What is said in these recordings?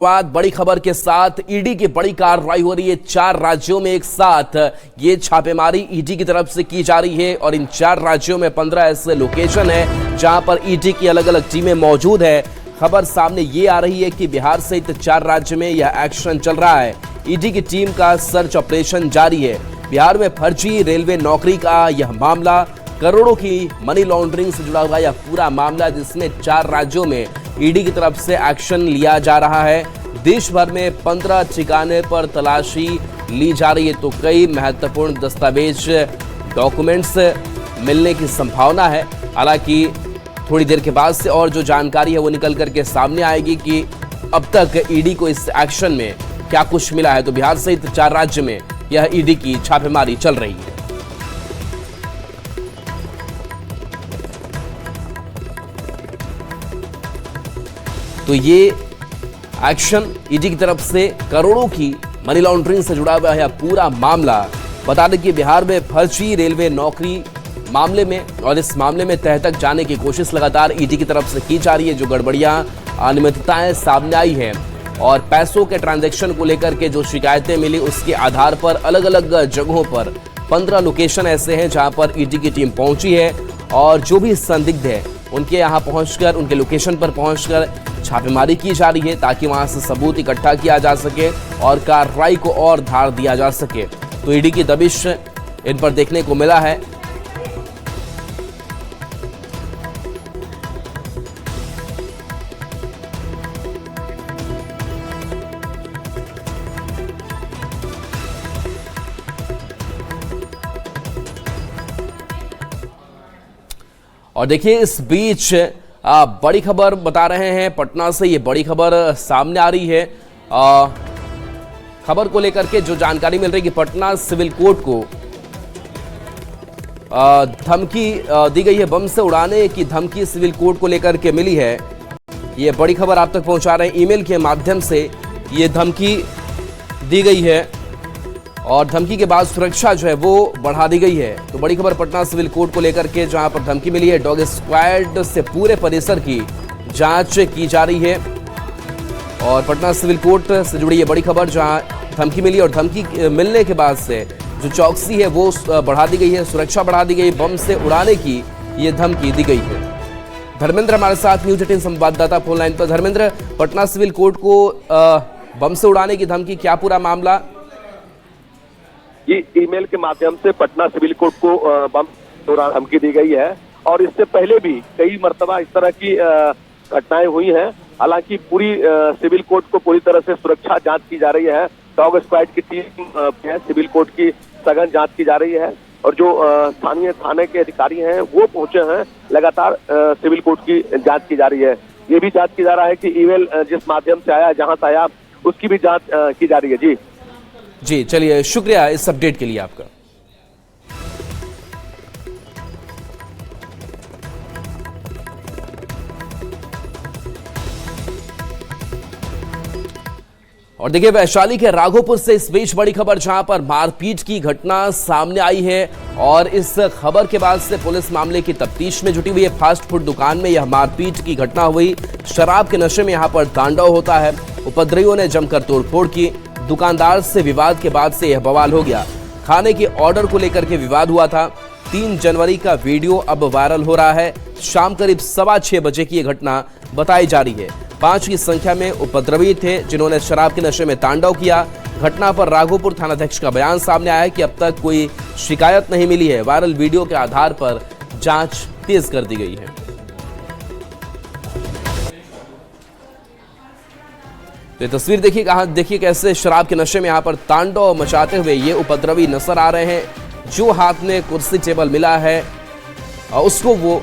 बाद बड़ी खबर के साथ ईडी की बड़ी कार्रवाई हो रही है। 4 राज्यों में एक साथ ये छापेमारी ईडी की तरफ से की जा रही है और इन 4 राज्यों में 15 ऐसे लोकेशन है जहां पर ईडी की अलग अलग टीमें मौजूद है। खबर सामने ये आ रही है कि बिहार सहित 4 राज्य में यह एक्शन चल रहा है। ईडी की टीम का सर्च ऑपरेशन जारी है। बिहार में फर्जी रेलवे नौकरी का यह मामला, करोड़ों की मनी लॉन्ड्रिंग से जुड़ा हुआ यह पूरा मामला, जिसमें 4 राज्यों में ईडी की तरफ से एक्शन लिया जा रहा है। देश भर में 15 ठिकाने पर तलाशी ली जा रही है। तो कई महत्वपूर्ण दस्तावेज, डॉक्यूमेंट्स मिलने की संभावना है। हालांकि थोड़ी देर के बाद से और जो जानकारी है वो निकल करके सामने आएगी कि अब तक ईडी को इस एक्शन में क्या कुछ मिला है। तो बिहार सहित 4 राज्य में यह ईडी की छापेमारी चल रही है। तो ये एक्शन ईडी की तरफ से करोड़ों की मनी लॉन्ड्रिंग से जुड़ा हुआ है पूरा मामला। बता दें कि बिहार में फर्जी रेलवे नौकरी मामले में और इस मामले में तह तक जाने की कोशिश लगातार ईडी की तरफ से की जा रही है। जो गड़बड़ियां, अनियमितताएं सामने आई हैं और पैसों के ट्रांजैक्शन को लेकर के जो शिकायतें मिली, उसके आधार पर अलग अलग जगहों पर 15 लोकेशन ऐसे हैं जहां पर ईडी की टीम पहुंची है और जो भी संदिग्ध है उनके यहां पहुंचकर, उनके लोकेशन पर पहुंचकर छापेमारी की जा रही है ताकि वहां से सबूत इकट्ठा किया जा सके और कार्रवाई को और धार दिया जा सके। तो ईडी की दबिश इन पर देखने को मिला है। और देखिए, इस बीच बड़ी खबर बता रहे हैं पटना से। ये बड़ी खबर सामने आ रही है। खबर को लेकर के जो जानकारी मिल रही है कि पटना सिविल कोर्ट को धमकी दी गई है। बम से उड़ाने की धमकी सिविल कोर्ट को लेकर के मिली है। ये बड़ी खबर आप तक पहुंचा रहे हैं। ईमेल के माध्यम से ये धमकी दी गई है और धमकी के बाद सुरक्षा जो है वो बढ़ा दी गई है। तो बड़ी खबर पटना सिविल कोर्ट को लेकर के, जहां पर धमकी मिली है। डॉग स्क्वाड से पूरे परिसर की जांच की जा रही है और पटना सिविल कोर्ट से जुड़ी ये बड़ी खबर, जहां धमकी मिली और धमकी मिलने के बाद से जो चौकसी है वो बढ़ा दी गई है, सुरक्षा बढ़ा दी गई। बम से उड़ाने की ये धमकी दी गई है। धर्मेंद्र हमारे साथ न्यूज 18 संवाददाता फोन लाइन पर। धर्मेंद्र, पटना सिविल कोर्ट को बम से उड़ाने की धमकी, क्या पूरा मामला? ये ईमेल के माध्यम से पटना सिविल कोर्ट को बम दौरान धमकी दी गई है और इससे पहले भी कई मर्तबा इस तरह की घटनाएं हुई हैं। हालांकि पूरी सिविल कोर्ट को पूरी तरह से सुरक्षा जांच की जा रही है। डॉग स्क्वाड की टीम सिविल कोर्ट की सघन जांच की जा रही है और जो स्थानीय थाने के अधिकारी हैं वो पहुंचे हैं। लगातार सिविल कोर्ट की जांच की जा रही है। ये भी जांच की जा रहा है कि ईमेल जिस माध्यम से आया, जहां से आया, उसकी भी जांच की जा रही है। जी चलिए, शुक्रिया इस अपडेट के लिए आपका। और देखिए, वैशाली के राघोपुर से इस बीच बड़ी खबर, जहां पर मारपीट की घटना सामने आई है और इस खबर के बाद से पुलिस मामले की तफ्तीश में जुटी हुई है। फास्ट फूड दुकान में यह मारपीट की घटना हुई। शराब के नशे में यहां पर तांडव होता है। उपद्रवियों ने जमकर तोड़फोड़ की। दुकानदार से विवाद के बाद से यह बवाल हो गया। खाने के ऑर्डर को लेकर के विवाद हुआ था। 3 जनवरी का वीडियो अब वायरल हो रहा है। शाम करीब 6:15 बजे की यह घटना बताई जा रही है। 5 की संख्या में उपद्रवी थे जिन्होंने शराब के नशे में तांडव किया। घटना पर राघोपुर थानाध्यक्ष का बयान सामने आया है कि अब तक कोई शिकायत नहीं मिली है। वायरल वीडियो के आधार पर जांच तेज कर दी गई है। तो ये तस्वीर देखिए, देखिए कैसे शराब के नशे में यहाँ पर तांडव मचाते हुए ये उपद्रवी नजर आ रहे हैं। जो हाथ में कुर्सी टेबल मिला है उसको वो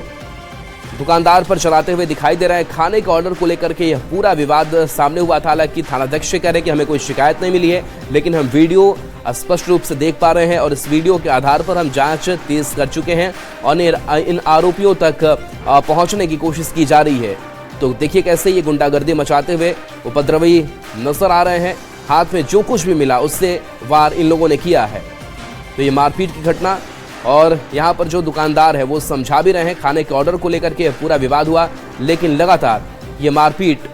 दुकानदार पर चलाते हुए दिखाई दे रहे हैं। खाने के ऑर्डर को लेकर के यह पूरा विवाद सामने हुआ था। हालांकि थानाध्यक्ष कह रहे हैं कि हमें कोई शिकायत नहीं मिली है, लेकिन हम वीडियो स्पष्ट रूप से देख पा रहे हैं और इस वीडियो के आधार पर हम जांच तेज कर चुके हैं और इन आरोपियों तक पहुंचने की कोशिश की जा रही है। तो देखिए कैसे ये गुंडागर्दी मचाते हुए उपद्रवी नजर आ रहे हैं। हाथ में जो कुछ भी मिला उससे वार इन लोगों ने किया है। तो ये मारपीट की घटना, और यहाँ पर जो दुकानदार है वो समझा भी रहे हैं। खाने के ऑर्डर को लेकर के पूरा विवाद हुआ, लेकिन लगातार ये मारपीट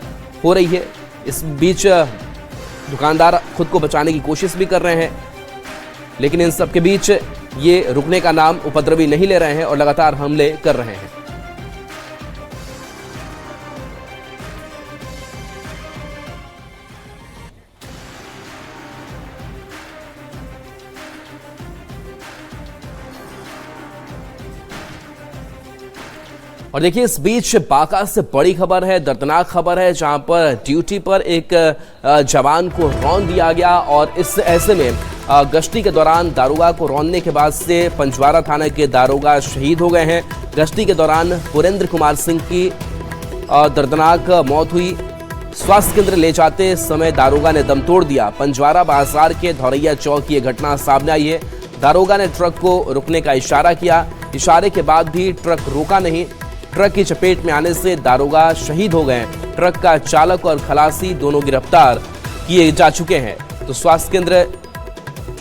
हो रही है इस बीच दुकानदार खुद को बचाने की कोशिश भी कर रहे हैं, लेकिन इन सब के बीच ये रुकने का नाम उपद्रवी नहीं ले रहे हैं और लगातार हमले कर रहे हैं। और देखिए, इस बीच बांका से बड़ी खबर है, दर्दनाक खबर है, जहां पर ड्यूटी पर एक जवान को रौंद दिया गया और इस ऐसे में गश्ती के दौरान दारोगा को रौंदने के बाद से पंजवारा थाना के दारोगा शहीद हो गए हैं। गश्ती के दौरान पुरेंद्र कुमार सिंह की दर्दनाक मौत हुई। स्वास्थ्य केंद्र ले जाते समय दारोगा ने दम तोड़ दिया। पंजवारा बाजार के धौरैया चौक की यह घटना सामने आई है। दारोगा ने ट्रक को रुकने का इशारा किया, इशारे के बाद भी ट्रक रुका नहीं। ट्रक की चपेट में आने से दारोगा शहीद हो गए। ट्रक का चालक और खलासी दोनों गिरफ्तार किए जा चुके हैं। तो स्वास्थ्य केंद्र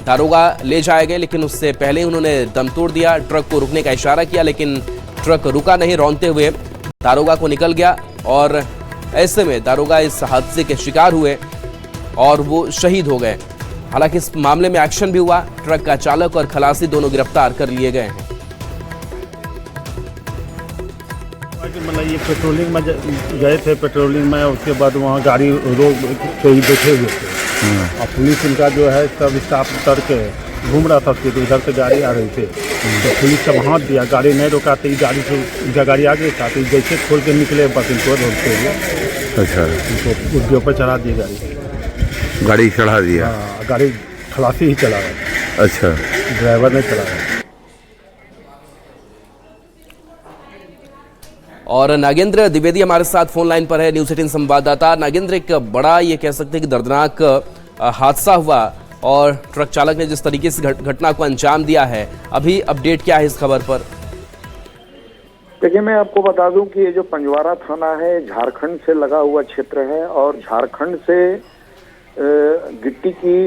दारोगा ले जाए गए, लेकिन उससे पहले उन्होंने दम तोड़ दिया। ट्रक को रुकने का इशारा किया, लेकिन ट्रक रुका नहीं। रौंदते हुए दारोगा को निकल गया और ऐसे में दारोगा इस हादसे के शिकार हुए और वो शहीद हो गए। हालांकि इस मामले में एक्शन भी हुआ। ट्रक का चालक और खलासी दोनों गिरफ्तार कर लिए गए हैं। मतलब ये पेट्रोलिंग में गए थे, पेट्रोलिंग में उसके बाद वहाँ गाड़ी रोक के ही बैठे हुए थे और पुलिस इनका जो है सब स्टाफ उतर के घूम रहा था उसके, तो उधर से गाड़ी आ रही थी तो पुलिस सब हाथ दिया, गाड़ी नहीं रोका तो गाड़ी से इनका गाड़ी आगे था, तो जैसे खोल के निकले बस इनको रोकते हुए अच्छा इनको उसके ऊपर चढ़ा दी गाड़ी चढ़ा दिया। हाँ, गाड़ी खलासी ही चला रहा। अच्छा, ड्राइवर नहीं चला रहा। और नागेंद्र द्विवेदी हमारे साथ फोन लाइन पर है, न्यूज़ 18 संवाददाता। नागेंद्र, एक बड़ा ये कह सकते हैं कि दर्दनाक हादसा हुआ और ट्रक चालक ने जिस तरीके से घटना को अंजाम दिया है, अभी अपडेट क्या है इस खबर पर? देखिए, मैं आपको बता दूं कि ये जो पंजवारा थाना है झारखंड से लगा हुआ क्षेत्र है और झारखंड से गिट्टी की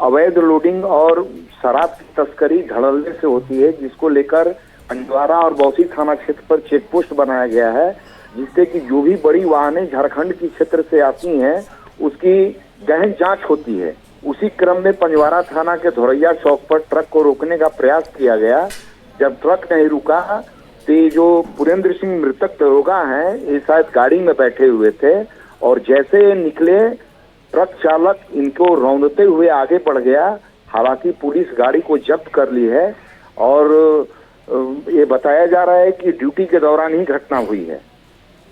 अवैध लोडिंग और शराब की तस्करी धड़ल्ले से होती है, जिसको लेकर पंजवारा और बौसी थाना क्षेत्र पर चेक पोस्ट बनाया गया है, जिससे कि जो भी बड़ी वाहनें झारखंड की क्षेत्र से आती हैं उसकी गहन जांच होती है। उसी क्रम में पंजवारा थाना के धौरैया चौक पर ट्रक को रोकने का प्रयास किया गया। जब ट्रक नहीं रुका तो ये जो पुरेंद्र सिंह मृतक दारोगा हैं, ये शायद गाड़ी में बैठे हुए थे और जैसे ये निकले ट्रक चालक इनको रौंदते हुए आगे बढ़ गया। हालांकि पुलिस गाड़ी को जब्त कर ली है और ये बताया जा रहा है कि ड्यूटी के दौरान ही घटना हुई है।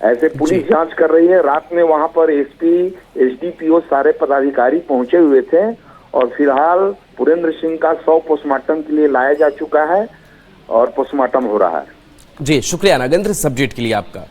ऐसे पुलिस जांच कर रही है। रात में वहां पर एसपी, एसडीपीओ सारे पदाधिकारी पहुंचे हुए थे और फिलहाल पुरेंद्र सिंह का शव पोस्टमार्टम के लिए लाया जा चुका है और पोस्टमार्टम हो रहा है। जी, शुक्रिया नागेंद्र इस अपडेट के लिए आपका।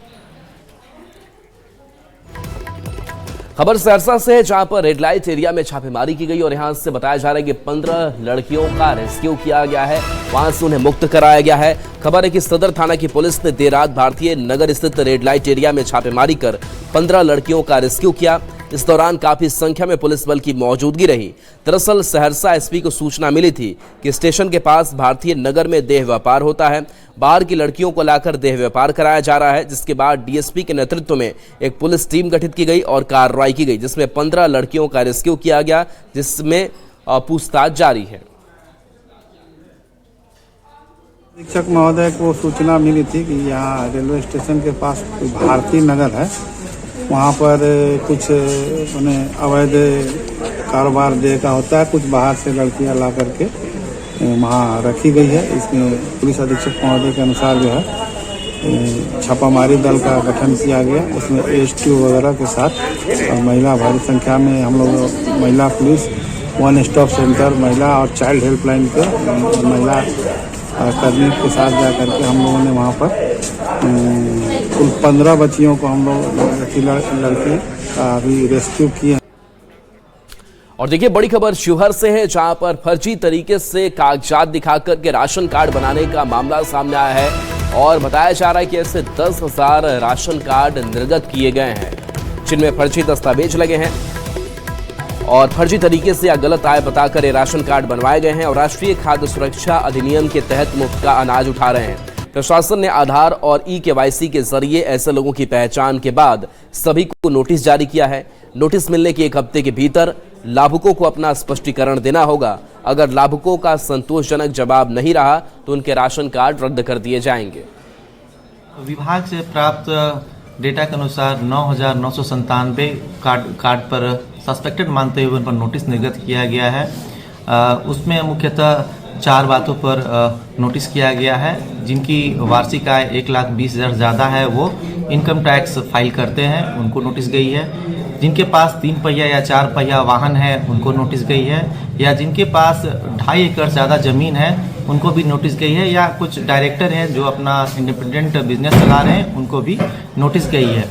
खबर सहरसा से है, जहां पर रेड लाइट एरिया में छापेमारी की गई और यहां से बताया जा रहा है कि 15 लड़कियों का रेस्क्यू किया गया है, वहां से उन्हें मुक्त कराया गया है। खबर है कि सदर थाना की पुलिस ने देर रात भारतीय नगर स्थित रेड लाइट एरिया में छापेमारी कर 15 लड़कियों का रेस्क्यू किया। इस दौरान काफी संख्या में पुलिस बल की मौजूदगी रही। दरअसल सहरसा एसपी को सूचना मिली थी कि स्टेशन के पास भारतीय नगर में देह व्यापार होता है, बाहर की लड़कियों को लाकर देह व्यापार कराया जा रहा है, जिसके बाद डीएसपी के नेतृत्व में एक पुलिस टीम गठित की गई और कार्रवाई की गई, जिसमें 15 लड़कियों का रेस्क्यू किया गया, जिसमें पूछताछ जारी है। अधीक्षक महोदय को सूचना मिली थी कि यहाँ रेलवे स्टेशन के पास भारतीय नगर है, वहाँ पर कुछ अवैध कारोबार देह का होता है, कुछ बाहर से लड़कियाँ ला करके वहाँ रखी गई है। इसमें पुलिस अधीक्षक महोदय के अनुसार जो है छापामारी दल का गठन किया गया। उसमें एएसटी वगैरह के साथ और महिला भारी संख्या में हम लोग महिला पुलिस, वन स्टॉप सेंटर, महिला और चाइल्ड हेल्पलाइन के महिला कर्मी के साथ जा करके हम लोगों ने वहाँ पर कुल 15 बच्चियों को हम लोग लड़की का अभी रेस्क्यू किए। और देखिए, बड़ी खबर शिवहर से है, जहां पर फर्जी तरीके से कागजात दिखाकर के राशन कार्ड बनाने का मामला सामने आया है और बताया जा रहा है कि ऐसे 10,000 राशन कार्ड निर्गत किए गए हैं, जिनमें फर्जी दस्तावेज लगे हैं और फर्जी तरीके से या गलत आय बताकर ये राशन कार्ड बनवाए गए हैं और राष्ट्रीय खाद्य सुरक्षा अधिनियम के तहत मुफ्त का अनाज उठा रहे हैं। प्रशासन ने आधार और ई-केवाईसी के जरिए ऐसे लोगों की पहचान के बाद सभी को नोटिस जारी किया है। नोटिस मिलने के 1 हफ्ते के भीतर लाभुकों को अपना स्पष्टीकरण देना होगा। अगर लाभुकों का संतोषजनक जवाब नहीं रहा तो उनके राशन कार्ड रद्द कर दिए जाएंगे। विभाग से प्राप्त डेटा के अनुसार 9,997 कार्ड पर सस्पेक्टेड मानते हुए उन पर नोटिस निर्गत किया गया है। उसमें मुख्यतः 4 बातों पर नोटिस किया गया है। जिनकी वार्षिक आय 1,20,000 ज़्यादा है वो इनकम टैक्स फाइल करते हैं, उनको नोटिस गई है। जिनके पास 3 पहिया या 4 पहिया वाहन है उनको नोटिस गई है, या जिनके पास 2.5 एकड़ ज़्यादा ज़मीन है उनको भी नोटिस गई है, या कुछ डायरेक्टर हैं जो अपना इंडिपेंडेंट बिजनेस चला रहे हैं उनको भी नोटिस गई है।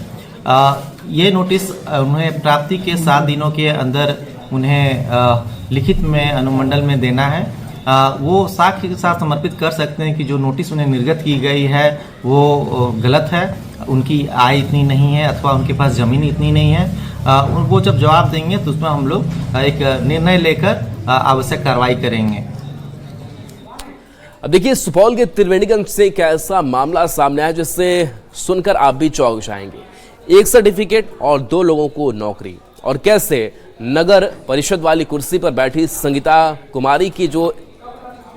ये नोटिस उन्हें प्राप्ति के 7 दिनों के अंदर उन्हें लिखित में अनुमंडल में देना है। वो साक्ष्य के साथ समर्पित कर सकते हैं कि जो नोटिस उन्हें निर्गत की गई है वो गलत है, उनकी आय इतनी नहीं है अथवा उनके पास ज़मीन इतनी नहीं है। वो जब जवाब देंगे तो उसमें हम लोग एक निर्णय लेकर आवश्यक कार्रवाई करेंगे। अब देखिए, सुपौल के त्रिवेणीगंज से एक ऐसा मामला सामने आया जिससे सुनकर आप भी चौंक जाएंगे। 1 सर्टिफिकेट और 2 लोगों को नौकरी, और कैसे नगर परिषद वाली कुर्सी पर बैठी संगीता कुमारी की जो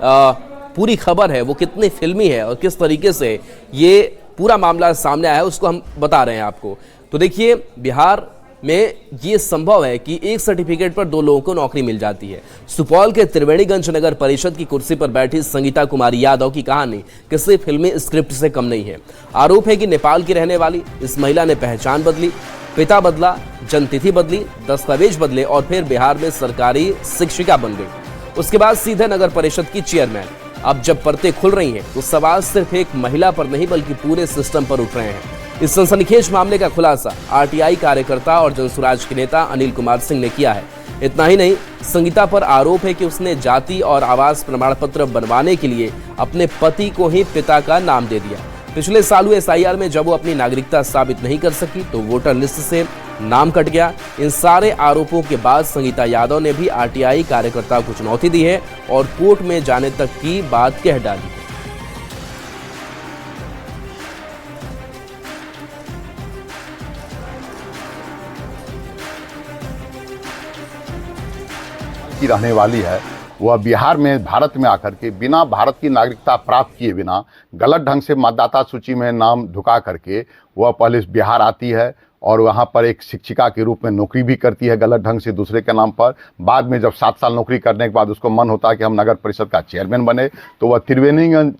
पूरी खबर है वो कितनी फिल्मी है और किस तरीके से ये पूरा मामला सामने आया है उसको हम बता रहे हैं आपको। तो देखिए, बिहार में ये संभव है कि 1 सर्टिफिकेट पर 2 लोगों को नौकरी मिल जाती है। सुपौल के त्रिवेणीगंज नगर परिषद की कुर्सी पर बैठी संगीता कुमारी यादव की कहानी किसी फिल्मी स्क्रिप्ट से कम नहीं है। आरोप है कि नेपाल की रहने वाली इस महिला ने पहचान बदली, पिता बदला, जन्मतिथि बदली, दस्तावेज बदले और फिर बिहार में सरकारी शिक्षिका बन गई। उसके बाद सीधे नगर परिषद की चेयरमैन। अब जब परतें खुल रही हैं तो सवाल सिर्फ एक महिला पर नहीं बल्कि पूरे सिस्टम पर उठ रहे हैं। इस सनसनीखेज मामले का खुलासा आरटीआई कार्यकर्ता और जनसुराज के नेता अनिल कुमार सिंह ने किया है। इतना ही नहीं, संगीता पर आरोप है कि उसने जाति और आवास प्रमाण पत्र बनवाने के लिए अपने पति को ही पिता का नाम दे दिया। पिछले साल हुए एसआईआर में जब वो अपनी नागरिकता साबित नहीं कर सकी तो वोटर लिस्ट से नाम कट गया। इन सारे आरोपों के बाद संगीता यादव ने भी आरटीआई कार्यकर्ता को चुनौती दी है और कोर्ट में जाने तक की बात कह डाली। की रहने वाली है, वह बिहार में भारत में आकर के बिना भारत की नागरिकता प्राप्त किए बिना गलत ढंग से मतदाता सूची में नाम ढुका करके वह पहले बिहार आती है और वहाँ पर एक शिक्षिका के रूप में नौकरी भी करती है गलत ढंग से दूसरे के नाम पर। बाद में जब 7 साल नौकरी करने के बाद उसको मन होता है कि हम नगर परिषद का चेयरमैन बने तो वह त्रिवेणीगंज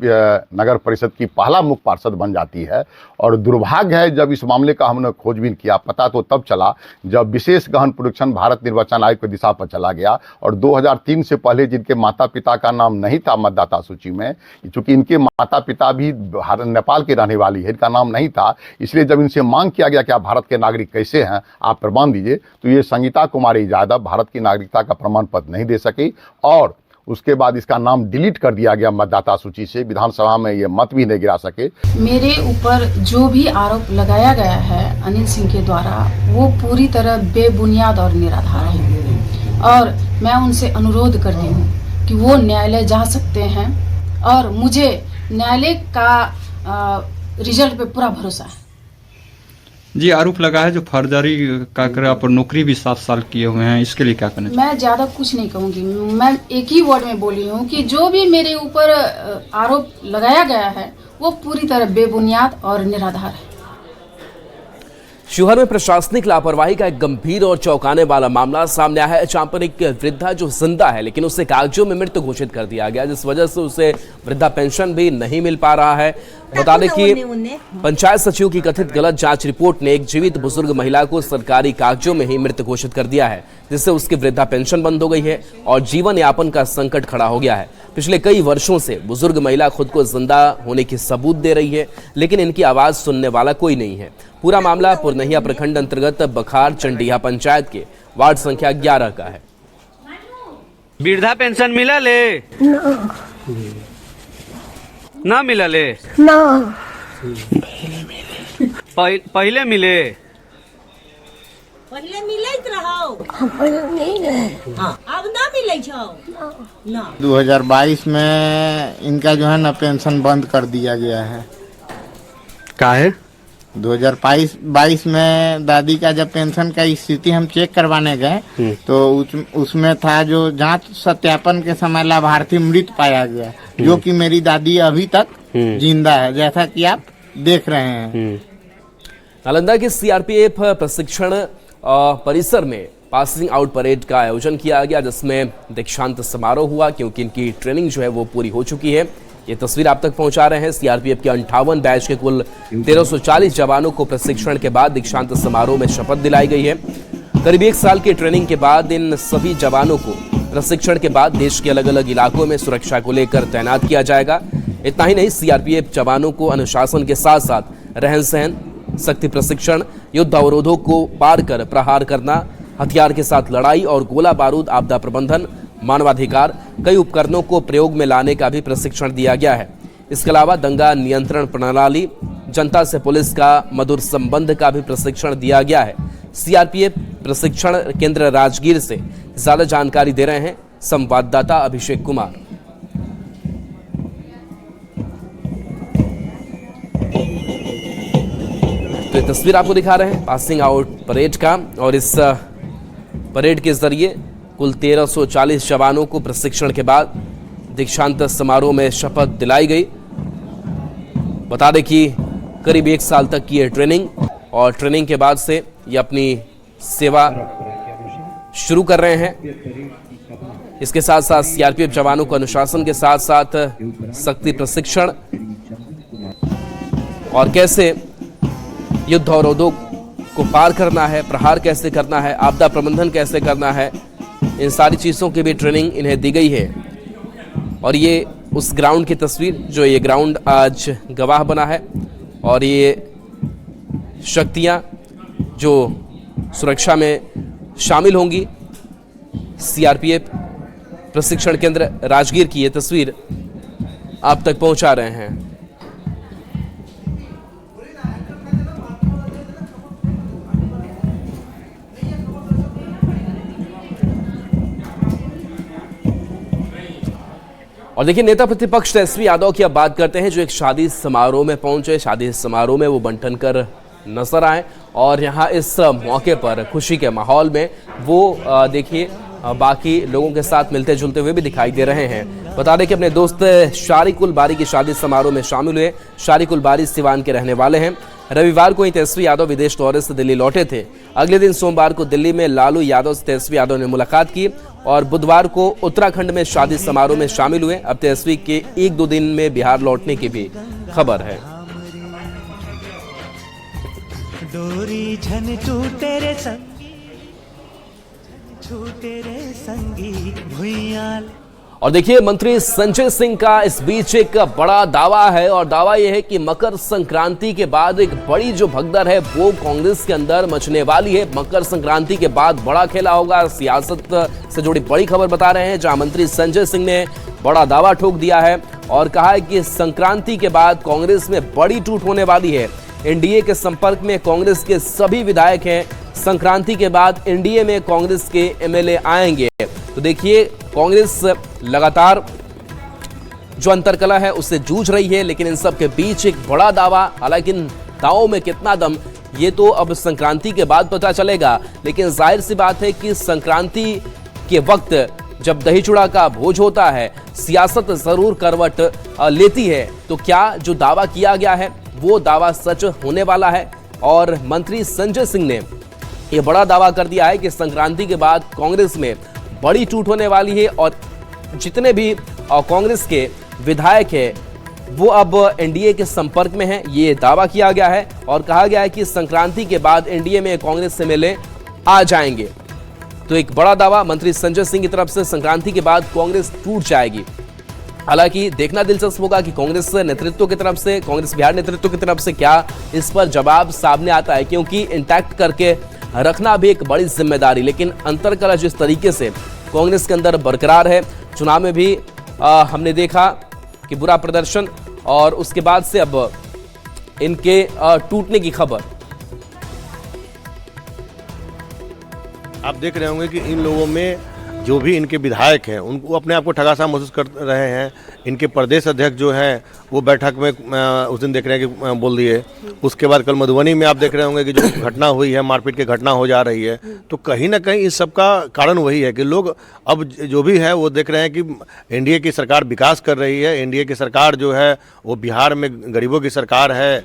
नगर परिषद की पहला मुख्य पार्षद बन जाती है। और दुर्भाग्य है, जब इस मामले का हमने खोजबीन किया पता तो तब चला जब विशेष गहन प्रोडक्शन भारत निर्वाचन आयोग की दिशा पर चला गया और 2003 से पहले जिनके माता पिता का नाम नहीं था मतदाता सूची में, चूँकि इनके माता पिता भी नेपाल के रहने वाली है, इनका नाम नहीं था, इसलिए जब इनसे मांग किया गया कि आप भारत के नागरिक कैसे हैं, आप प्रमाण दीजिए, तो ये संगीता कुमारी यादव भारत की नागरिकता का प्रमाण पत्र नहीं दे सकी और उसके बाद इसका नाम डिलीट कर दिया गया मतदाता सूची से। विधानसभा में ये मत भी नहीं गिरा सके। मेरे ऊपर जो भी आरोप लगाया गया है अनिल सिंह के द्वारा वो पूरी तरह बेबुनियाद और निराधार है और मैं उनसे अनुरोध करती हूँ कि वो न्यायालय जा सकते हैं और मुझे न्यायालय का रिजल्ट पे पूरा भरोसा है। जी, आरोप लगा है जो फर्जरी का कर पर नौकरी भी 7 साल किए हुए हैं, इसके लिए क्या करना चाहिए? मैं ज़्यादा कुछ नहीं कहूँगी, मैं एक ही वर्ड में बोली हूँ कि जो भी मेरे ऊपर आरोप लगाया गया है वो पूरी तरह बेबुनियाद और निराधार है। शिवहर में प्रशासनिक लापरवाही का एक गंभीर और चौंकाने वाला मामला सामने आया है। जहां पर एक वृद्धा जो जिंदा है लेकिन उसे कागजों में मृत घोषित कर दिया गया, जिस वजह से उसे वृद्धा पेंशन भी नहीं मिल पा रहा है। बता दें कि पंचायत सचिव की कथित गलत जांच रिपोर्ट ने एक जीवित बुजुर्ग महिला को सरकारी कागजों में ही मृत घोषित कर दिया है, जिससे उसकी वृद्धा पेंशन बंद हो गई है और जीवन यापन का संकट खड़ा हो गया है। पिछले कई वर्षों से बुजुर्ग महिला खुद को जिंदा होने की सबूत दे रही है लेकिन इनकी आवाज सुनने वाला कोई नहीं है। पूरा मामला पुरनहिया प्रखंड अंतर्गत बखार चंडीहा पंचायत के वार्ड संख्या 11 का है। वृद्धा पेंशन मिला ले ना मिला ले ना पहले मिले पहले मिले रहो पहले नहीं है अब ना मिले। 2022 में इनका जो है ना पेंशन बंद कर दिया गया है। का है 2022 में दादी का जब पेंशन का स्थिति हम चेक करवाने गए तो उसमें था जो जांच सत्यापन के समय लाभार्थी मृत पाया गया, जो कि मेरी दादी अभी तक जिंदा है, जैसा कि आप देख रहे हैं। नालंदा के सीआरपीएफ प्रशिक्षण परिसर में पासिंग आउट परेड का आयोजन किया गया, जिसमें दीक्षांत समारोह हुआ, क्योंकि इनकी ट्रेनिंग जो है वो पूरी हो चुकी है। ये तस्वीर आप तक पहुंचा रहे हैं। सीआरपीएफ के 58 बैच के कुल 1340 जवानों को प्रशिक्षण के बाद दीक्षांत समारोह में शपथ दिलाई गई है। करीब 1 साल की ट्रेनिंग के बाद इन सभी जवानों को प्रशिक्षण के बाद देश के अलग अलग इलाकों में सुरक्षा को लेकर तैनात किया जाएगा। इतना ही नहीं, सीआरपीएफ जवानों को अनुशासन के साथ साथ रहन सहन, शक्ति प्रशिक्षण, युद्ध अवरोधों को पार कर प्रहार करना, हथियार के साथ लड़ाई और गोला बारूद, आपदा प्रबंधन, मानवाधिकार, कई उपकरणों को प्रयोग में लाने का भी प्रशिक्षण दिया गया है। इसके अलावा दंगा नियंत्रण प्रणाली, जनता से पुलिस का मधुर संबंध का भी प्रशिक्षण दिया गया है। सीआरपीएफ प्रशिक्षण केंद्र राजगीर से ज्यादा जानकारी दे रहे हैं संवाददाता अभिषेक कुमार। तो ये तस्वीर आपको दिखा रहे हैं पासिंग आउट परेड का, और इस परेड के जरिए कुल 1340 जवानों को प्रशिक्षण के बाद दीक्षांत समारोह में शपथ दिलाई गई। बता दें कि करीब 1 साल तक की ये ट्रेनिंग, और ट्रेनिंग के बाद से ये अपनी सेवा शुरू कर रहे हैं। इसके साथ साथ सीआरपीएफ जवानों को अनुशासन के साथ साथ शक्ति प्रशिक्षण और कैसे युद्ध अवरोधों को पार करना है, प्रहार कैसे करना है, आपदा प्रबंधन कैसे करना है, इन सारी चीज़ों की भी ट्रेनिंग इन्हें दी गई है। और ये उस ग्राउंड की तस्वीर, जो ये ग्राउंड आज गवाह बना है, और ये शक्तियाँ जो सुरक्षा में शामिल होंगी। सीआरपीएफ प्रशिक्षण केंद्र राजगीर की ये तस्वीर आप तक पहुंचा रहे हैं। और देखिए, नेता प्रतिपक्ष तेजस्वी यादव की अब बात करते हैं, जो एक शादी समारोह में पहुंचे। शादी समारोह में वो बंटन कर नजर आए, और यहाँ इस मौके पर खुशी के माहौल में वो देखिए बाकी लोगों के साथ मिलते जुलते हुए भी दिखाई दे रहे हैं। बता दें कि अपने दोस्त शारिकुल बारी की शादी समारोह में शामिल हुए। शारिकुल बारी सिवान के रहने वाले हैं। रविवार को ही तेजस्वी यादव विदेश दौरे से दिल्ली लौटे थे। अगले दिन सोमवार को दिल्ली में लालू यादव से तेजस्वी यादव ने मुलाकात की, और बुधवार को उत्तराखंड में शादी समारोह में शामिल हुए। अब तेजस्वी के 1-2 दिन में बिहार लौटने की भी खबर है। डोरी झन टूटे रे संगी, छूटे रे संगी भुइयाल। और देखिए, मंत्री संजय सिंह का इस बीच एक बड़ा दावा है, और दावा यह है कि मकर संक्रांति के बाद एक बड़ी जो भगदड़ है वो कांग्रेस के अंदर मचने वाली है। मकर संक्रांति के बाद बड़ा खेला होगा। सियासत से जुड़ी बड़ी खबर बता रहे हैं, जहां मंत्री संजय सिंह ने बड़ा दावा ठोक दिया है और कहा है कि संक्रांति के बाद कांग्रेस में बड़ी टूट होने वाली है। एनडीए के संपर्क में कांग्रेस के सभी विधायक हैं। संक्रांति के बाद एनडीए में कांग्रेस के एमएलए आएंगे। तो देखिए, कांग्रेस लगातार जो अंतरकलह है उससे जूझ रही है, लेकिन इन सब के बीच एक बड़ा दावा, हालांकि इन दावों में कितना दम ये तो अब संक्रांति के बाद पता चलेगा। लेकिन जाहिर सी बात है कि संक्रांति के वक्त जब दही चूड़ा का भोज होता है, सियासत जरूर करवट लेती है। तो क्या जो दावा किया गया है वो दावा सच होने वाला है? और मंत्री संजय सिंह ने यह बड़ा दावा कर दिया है कि संक्रांति के बाद कांग्रेस में बड़ी टूट होने वाली है, और जितने भी कांग्रेस के विधायक हैं वो अब एनडीए के संपर्क में हैं। ये दावा किया गया है और कहा गया है कि संक्रांति के बाद एनडीए में कांग्रेस एमएलए आ जाएंगे। तो एक बड़ा दावा मंत्री संजय सिंह की तरफ से, संक्रांति के बाद कांग्रेस टूट जाएगी। हालांकि देखना दिलचस्प होगा कि कांग्रेस नेतृत्व की तरफ से, कांग्रेस बिहार नेतृत्व की तरफ से क्या इस पर जवाब सामने आता है, क्योंकि इंटैक्ट करके रखना भी एक बड़ी जिम्मेदारी। लेकिन अंतरकलह जिस तरीके से कांग्रेस के अंदर बरकरार है, चुनाव में भी हमने देखा कि बुरा प्रदर्शन, और उसके बाद से अब इनके टूटने की खबर। आप देख रहे होंगे कि इन लोगों में जो भी इनके विधायक हैं उनको अपने आप को ठगा सा महसूस कर रहे हैं। इनके प्रदेश अध्यक्ष जो हैं वो बैठक में उस दिन देख रहे हैं कि बोल दिए। उसके बाद कल मधुबनी में आप देख रहे होंगे कि जो घटना हुई है, मारपीट की घटना हो जा रही है। तो कहीं ना कहीं इस सब का कारण वही है कि लोग अब जो भी है वो देख रहे हैं कि एनडीए की सरकार विकास कर रही है। एनडीए की सरकार जो है वो बिहार में गरीबों की सरकार है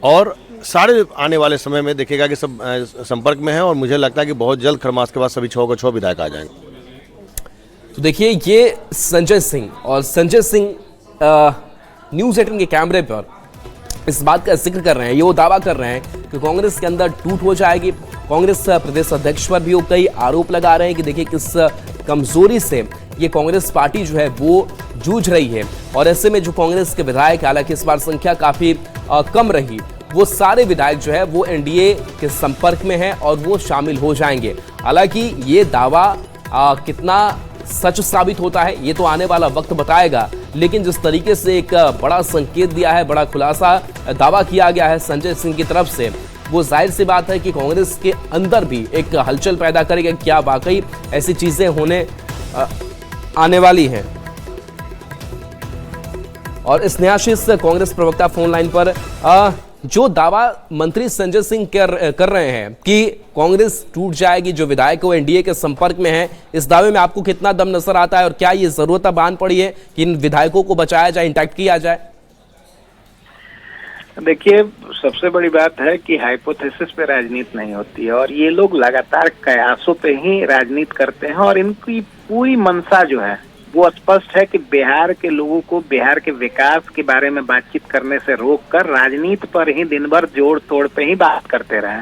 और सारे आने वाले समय में देखिएगा कि सब संपर्क में है और मुझे लगता है कि बहुत जल्द खरमास के बाद सभी 6 के 6 विधायक आ जाएंगे। तो देखिए ये संजय सिंह, और संजय सिंह न्यूज़ 18 के कैमरे पर इस बात का जिक्र कर रहे हैं, ये वो दावा कर रहे हैं कि कांग्रेस के अंदर टूट हो जाएगी। कांग्रेस प्रदेश अध्यक्ष पर भी वो कई आरोप लगा रहे हैं कि देखिए किस कमजोरी से ये कांग्रेस पार्टी जो है वो जूझ रही है। और ऐसे में जो कांग्रेस के विधायक, हालांकि इस बार संख्या काफी कम रही, वो सारे विधायक जो है वो एनडीए के संपर्क में हैं और वो शामिल हो जाएंगे। हालांकि ये दावा कितना सच साबित होता है ये तो आने वाला वक्त बताएगा, लेकिन जिस तरीके से एक बड़ा संकेत दिया है, बड़ा खुलासा दावा किया गया है संजय सिंह की तरफ से, वो जाहिर सी बात है कि कांग्रेस के अंदर भी एक हलचल पैदा करेगा। क्या वाकई ऐसी चीजें होने आने वाली हैं? और स्नेहाशीष कांग्रेस प्रवक्ता फोन लाइन पर, जो दावा मंत्री संजय सिंह कर रहे हैं कि कांग्रेस टूट जाएगी, जो विधायक वो एनडीए के संपर्क में है, इस दावे में आपको कितना दम नजर आता है और क्या ये जरूरत बांध पड़ी है कि इन विधायकों को बचाया जाए, इंटैक्ट किया जाए? देखिए, सबसे बड़ी बात है कि हाइपोथेसिस पे राजनीति नहीं होती है और ये लोग लगातार कयासों पे ही राजनीति करते हैं और इनकी पूरी मंशा जो है वो स्पष्ट है कि बिहार के लोगों को बिहार के विकास के बारे में बातचीत करने से रोककर राजनीति पर ही दिन भर जोड़ तोड़ पे ही बात करते रहे।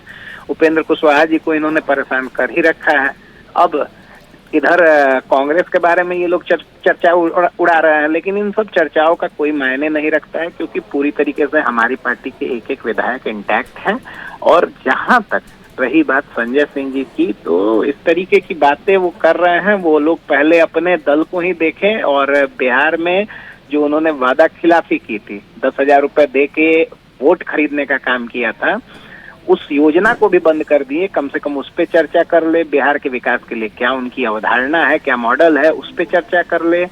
उपेंद्र कुशवाहा जी को इन्होंने परेशान कर ही रखा है। अब इधर कांग्रेस के बारे में ये लोग चर्चा उड़ा रहे हैं, लेकिन इन सब चर्चाओं का कोई मायने नहीं रखता है क्योंकि पूरी तरीके से हमारी पार्टी के एक एक विधायक इंटैक्ट हैं। और जहां तक रही बात संजय सिंह जी की, तो इस तरीके की बातें वो कर रहे हैं, वो लोग पहले अपने दल को ही देखें और बिहार में जो उन्होंने वादा खिलाफी की थी, 10,000 रुपए दे के वोट खरीदने का काम किया था, उस योजना को भी बंद कर दिए। कम से कम उस पर चर्चा कर ले, बिहार के विकास के लिए क्या उनकी अवधारणा है, क्या मॉडल है, उस पर चर्चा कर ले।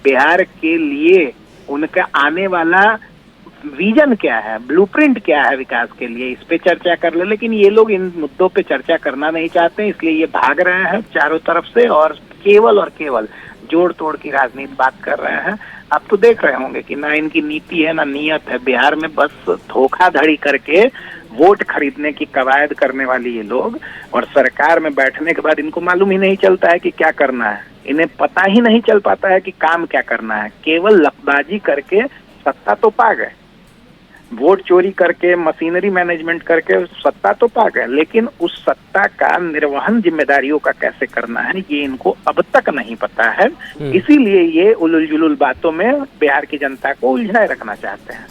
बिहार के लिए उनका आने वाला विजन क्या है, ब्लूप्रिंट क्या है विकास के लिए, इस पे चर्चा कर ले। लेकिन ये लोग इन मुद्दों पे चर्चा करना नहीं चाहते, इसलिए ये भाग रहे हैं चारों तरफ से और केवल जोड़ तोड़ की राजनीति बात कर रहे हैं। आप तो देख रहे होंगे कि ना इनकी नीति है ना नियत है, बिहार में बस धोखाधड़ी करके वोट खरीदने की कवायद करने वाली ये लोग। और सरकार में बैठने के बाद इनको मालूम ही नहीं चलता है कि क्या करना है, इन्हें पता ही नहीं चल पाता है कि काम क्या करना है। केवल लफबाजी करके सत्ता तो पा गए, वोट चोरी करके, मशीनरी मैनेजमेंट करके सत्ता तो पा गए, लेकिन उस सत्ता का निर्वहन जिम्मेदारियों का कैसे करना है ये इनको अब तक नहीं पता है। इसीलिए ये उलुल जुलुल बातों में बिहार की जनता को उलझाए रखना चाहते हैं।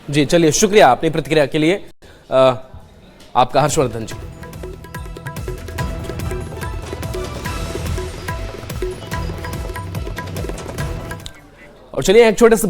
जी चलिए, शुक्रिया अपनी प्रतिक्रिया के लिए आपका, हर्षवर्धन जी। और चलिए एक छोटे से